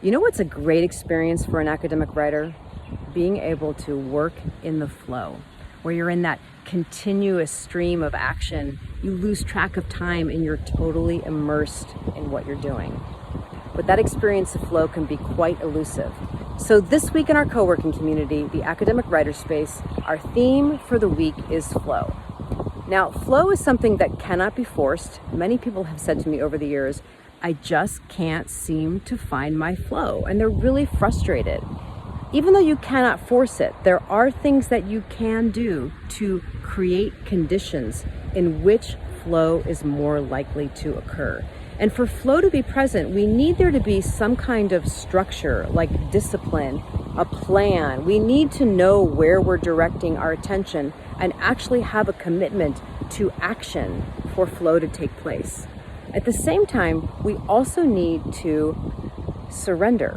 You know what's a great experience for an academic writer? Being able to work in the flow, where you're in that continuous stream of action. You lose track of time and you're totally immersed in what you're doing. But that experience of flow can be quite elusive. So this week in our co-working community, the Academic Writer Space, our theme for the week is flow. Now, flow is something that cannot be forced. Many people have said to me over the years, I just can't seem to find my flow, and they're really frustrated. Even though you cannot force it, there are things that you can do to create conditions in which flow is more likely to occur. And for flow to be present, we need there to be some kind of structure, like discipline, a plan. We need to know where we're directing our attention and actually have a commitment to action for flow to take place. At the same time, we also need to surrender,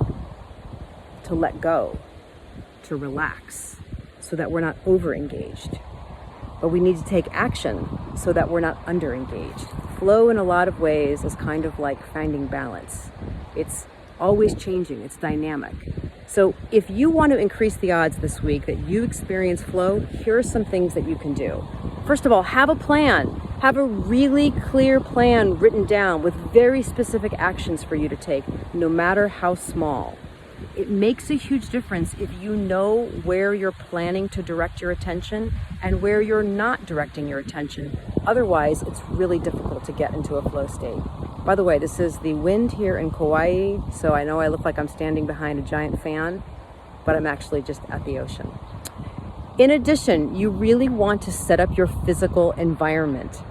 to let go, to relax, so that we're not over-engaged. But we need to take action so that we're not under-engaged. Flow in a lot of ways is kind of like finding balance. It's always changing, it's dynamic. So if you want to increase the odds this week that you experience flow, here are some things that you can do. First of all, have a plan. Have a really clear plan written down with very specific actions for you to take, no matter how small. It makes a huge difference if you know where you're planning to direct your attention and where you're not directing your attention. Otherwise, it's really difficult to get into a flow state. By the way, this is the wind here in Kauai, so I know I look like I'm standing behind a giant fan, but I'm actually just at the ocean. In addition, you really want to set up your physical environment.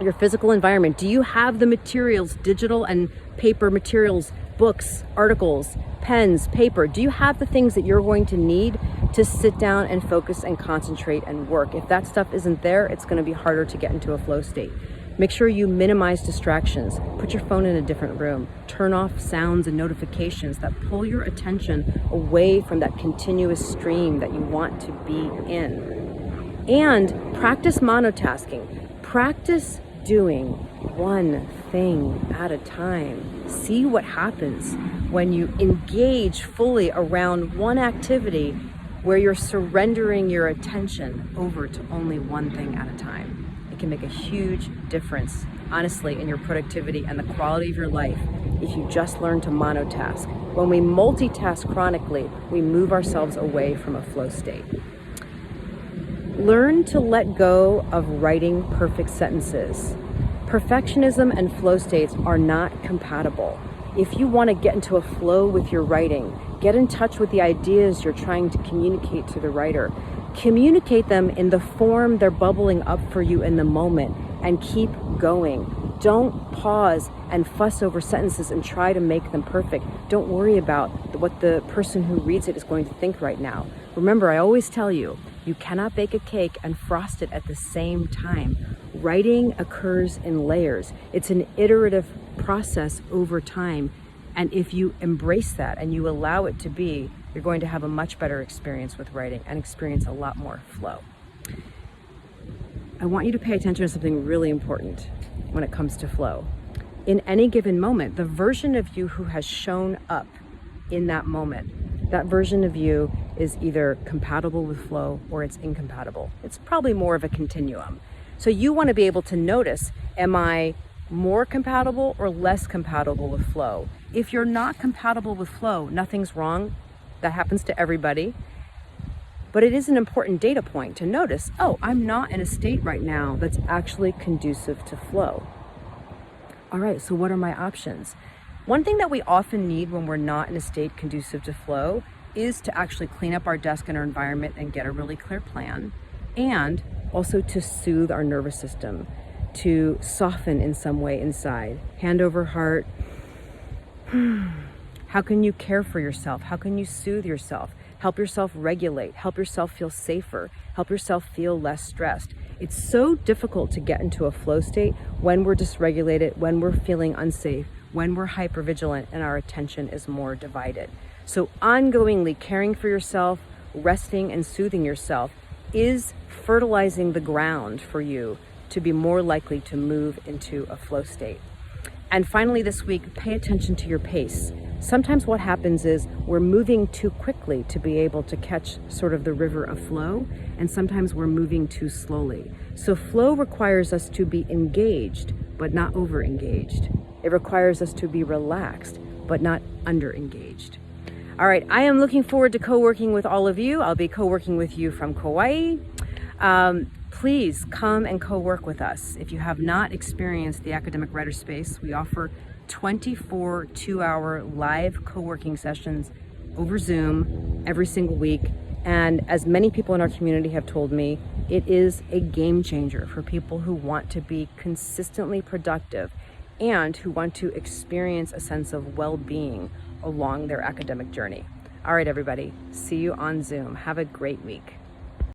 Your physical environment. Do you have the materials, digital and paper materials, books, articles, pens, paper? Do you have the things that you're going to need to sit down and focus and concentrate and work? If that stuff isn't there, it's going to be harder to get into a flow state. Make sure you minimize distractions. Put your phone in a different room. Turn off sounds and notifications that pull your attention away from that continuous stream that you want to be in. And practice monotasking. Practice doing one thing at a time. See what happens when you engage fully around one activity where you're surrendering your attention over to only one thing at a time. It can make a huge difference, honestly, in your productivity and the quality of your life if you just learn to monotask. When we multitask chronically, we move ourselves away from a flow state. Learn to let go of writing perfect sentences. Perfectionism and flow states are not compatible. If you want to get into a flow with your writing, get in touch with the ideas you're trying to communicate to the writer. Communicate them in the form they're bubbling up for you in the moment and keep going. Don't pause and fuss over sentences and try to make them perfect. Don't worry about what the person who reads it is going to think right now. Remember, I always tell you, you cannot bake a cake and frost it at the same time. Writing occurs in layers. It's an iterative process over time. And if you embrace that and you allow it to be, you're going to have a much better experience with writing and experience a lot more flow. I want you to pay attention to something really important when it comes to flow. In any given moment, the version of you who has shown up in that moment, that version of you is either compatible with flow or it's incompatible. It's probably more of a continuum. So you want to be able to notice, am I more compatible or less compatible with flow? If you're not compatible with flow, nothing's wrong. That happens to everybody. But it is an important data point to notice, oh, I'm not in a state right now that's actually conducive to flow. All right, so what are my options? One thing that we often need when we're not in a state conducive to flow is to actually clean up our desk and our environment and get a really clear plan, and also to soothe our nervous system, to soften in some way inside. Hand over heart. How can you care for yourself? How can you soothe yourself? Help yourself regulate, help yourself feel safer, help yourself feel less stressed. It's so difficult to get into a flow state when we're dysregulated, when we're feeling unsafe, when we're hypervigilant and our attention is more divided. So ongoingly caring for yourself, resting and soothing yourself is fertilizing the ground for you to be more likely to move into a flow state. And finally this week, pay attention to your pace. sometimes what happens is we're moving too quickly to be able to catch sort of the river of flow, and sometimes we're moving too slowly. So flow requires us to be engaged, but not over-engaged. It requires us to be relaxed, but not under-engaged. All right, I am looking forward to co-working with all of you. I'll be co-working with you from Kauai. Please come and co-work with us. If you have not experienced the academic writer space, we offer 24 two-hour live co-working sessions over Zoom every single week. And as many people in our community have told me, it is a game changer for people who want to be consistently productive and who want to experience a sense of well-being along their academic journey. All right, everybody, see you on Zoom. Have a great week.